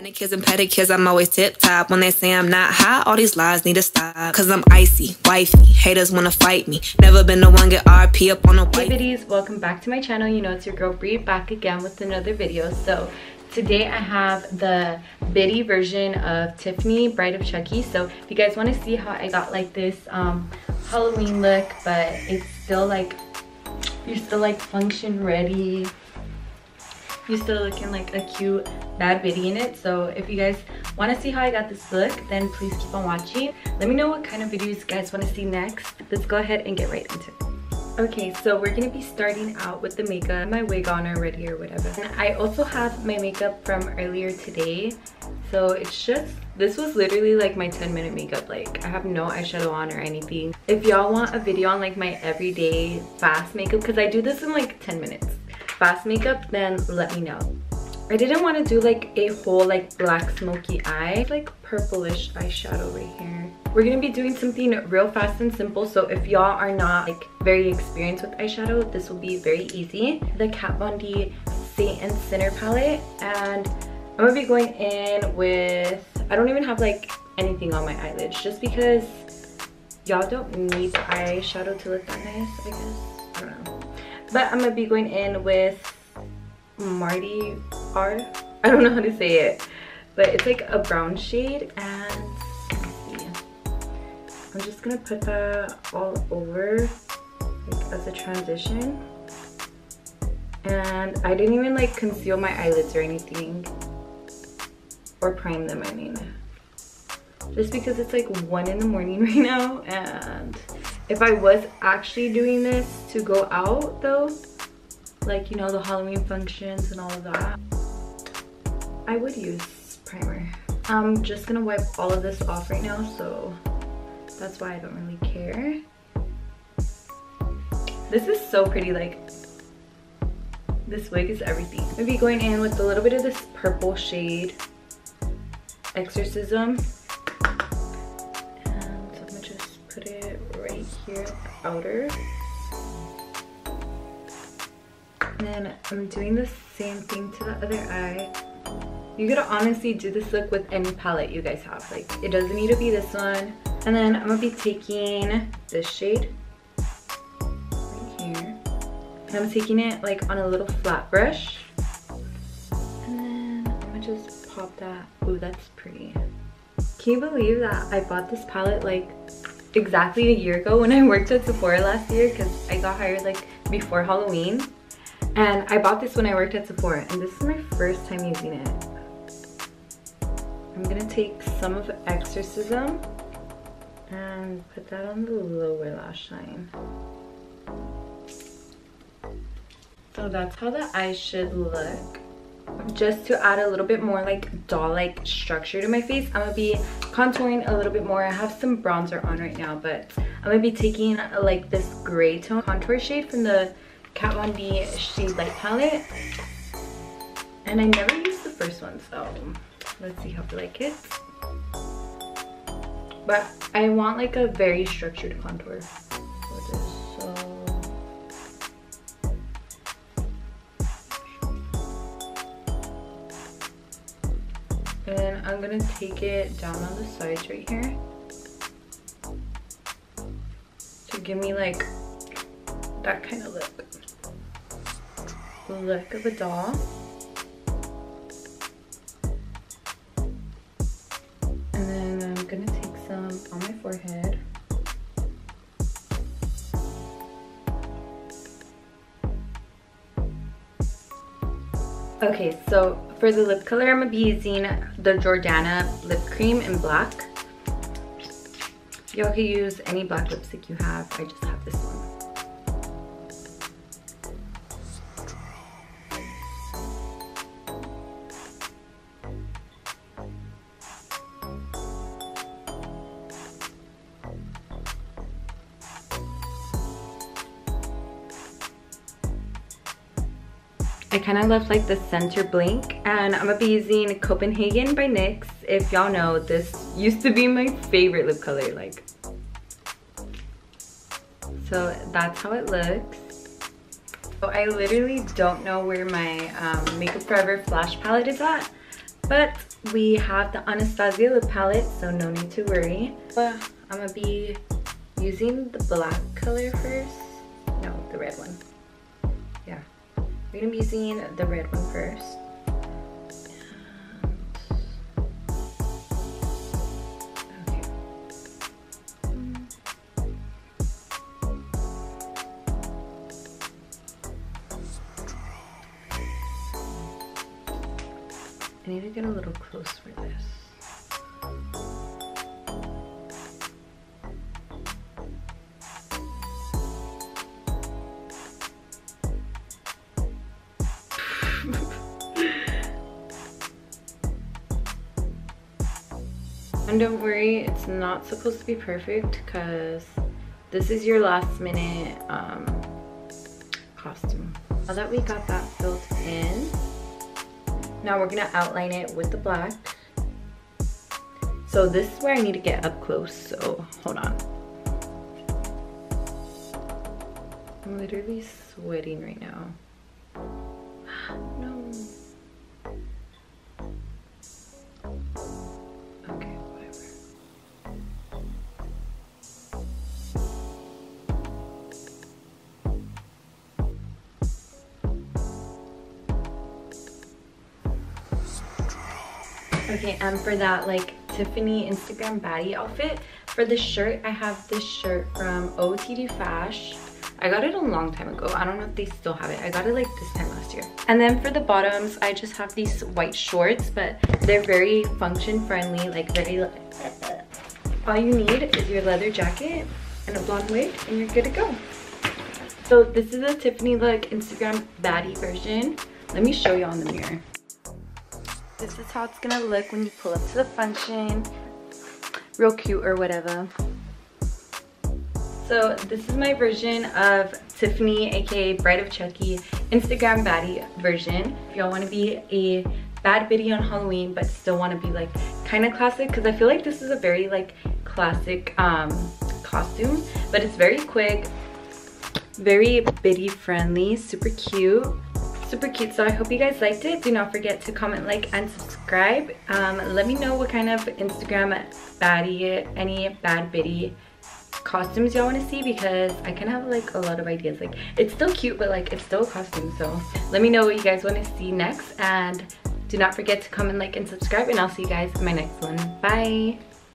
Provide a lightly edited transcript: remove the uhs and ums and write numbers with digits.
Manicures and pedicures, I'm always tip top. When they say I'm not hot, all these lies need to stop. Cause I'm icy, wifey, haters wanna fight me. Never been the one get RP up on a white. Hey biddies, welcome back to my channel. You know it's your girl Bree back again with another video. So today I have the BADDIE version of Tiffany, Bride of Chucky. So if you guys want to see how I got like this Halloween look, but it's still like, you're still like function ready. You're still looking like a cute bad BADDIE in it. So if you guys want to see how I got this look, then please keep on watching. Let me know what kind of videos you guys want to see next. Let's go ahead and get right into it. Okay, so we're gonna be starting out with the makeup. My wig on already or whatever. And I also have my makeup from earlier today. So it's just, this was literally like my 10-minute makeup. Like I have no eyeshadow on or anything. If y'all want a video on like my everyday fast makeup, because I do this in like 10 minutes. Fast makeup, then let me know. I didn't want to do like a whole like black smoky eye, like purplish eyeshadow right here. We're gonna be doing something real fast and simple, so if y'all are not like very experienced with eyeshadow, this will be very easy. The Kat Von D Saint and Sinner palette, and I'm gonna be going in with, I don't even have like anything on my eyelids just because y'all don't need the eyeshadow to look that nice, I guess. I don't know. But I'm gonna be going in with Marty R. I don't know how to say it, but it's like a brown shade, and let's see. I'm just gonna put that all over like as a transition. And I didn't even like conceal my eyelids or anything, or prime them, I mean. Just because it's like 1 in the morning right now, and if I was actually doing this to go out though, like, you know, the Halloween functions and all of that, I would use primer. I'm just gonna wipe all of this off right now, so that's why I don't really care. This is so pretty, like, this wig is everything. I'm gonna be going in with a little bit of this purple shade, Exorcism. And I'm gonna just put it right here at the outer. And then I'm doing the same thing to the other eye. You could honestly do this look with any palette you guys have. Like, it doesn't need to be this one. And then I'm gonna be taking this shade right here. And I'm taking it like on a little flat brush. And then I'm gonna just pop that. Ooh, that's pretty. Can you believe that I bought this palette like exactly a year ago when I worked at Sephora last year, because I got hired like before Halloween. And I bought this when I worked at Sephora, and this is my first time using it. I'm gonna take some of Exorcism and put that on the lower lash line. So that's how the eyes should look. Just to add a little bit more like doll-like structure to my face, I'm gonna be contouring a little bit more. I have some bronzer on right now, but I'm gonna be taking like this gray tone contour shade from the Kat Von D Shade Light palette. And I never used the first one, so let's see how I like it. But I want like a very structured contour for this, so and then I'm gonna take it down on the sides right here to give me like that kind of look of a doll. And then I'm gonna take some on my forehead. Okay, so for the lip color, I'm gonna be using the Jordana lip cream in black. Y'all can use any black lipstick you have. I just have this one. I kind of left like the center blink, and I'm gonna be using Copenhagen by NYX. If y'all know, this used to be my favorite lip color, like. So that's how it looks. So I literally don't know where my Makeup Forever Flash palette is at, But we have the Anastasia lip palette, so no need to worry. But I'm gonna be using the black color first. No, the red one. Yeah, we're gonna be using the red one first. I need to get a little close for this. And don't worry, it's not supposed to be perfect because this is your last minute costume. Now that we got that filled in, now we're gonna outline it with the black. So this is where I need to get up close, so hold on. I'm literally sweating right now. No. Okay, whatever. Okay, and for that like Tiffany Instagram baddie outfit, for the shirt, I have this shirt from OTD Fash. I got it a long time ago. I don't know if they still have it. I got it like this time last year. And then for the bottoms, I just have these white shorts, but they're very function friendly, like very, all you need is your leather jacket and a blonde wig and you're good to go. So this is a Tiffany look Instagram baddie version. Let me show you on the mirror. This is how it's gonna look when you pull up to the function. Real cute or whatever. So this is my version of Tiffany, aka Bride of Chucky, Instagram baddie version. If y'all want to be a bad biddy on Halloween but still want to be like kind of classic, because I feel like this is a very like classic costume, but it's very quick, very biddy friendly, super cute. Super cute. So I hope you guys liked it. Do not forget to comment, like, and subscribe. Let me know what kind of Instagram baddie, any bad biddy costumes y'all want to see, because I kind of have like a lot of ideas. Like, it's still cute, but like it's still a costume. So let me know what you guys want to see next, and do not forget to comment, like, and subscribe, and I'll see you guys in my next one. Bye.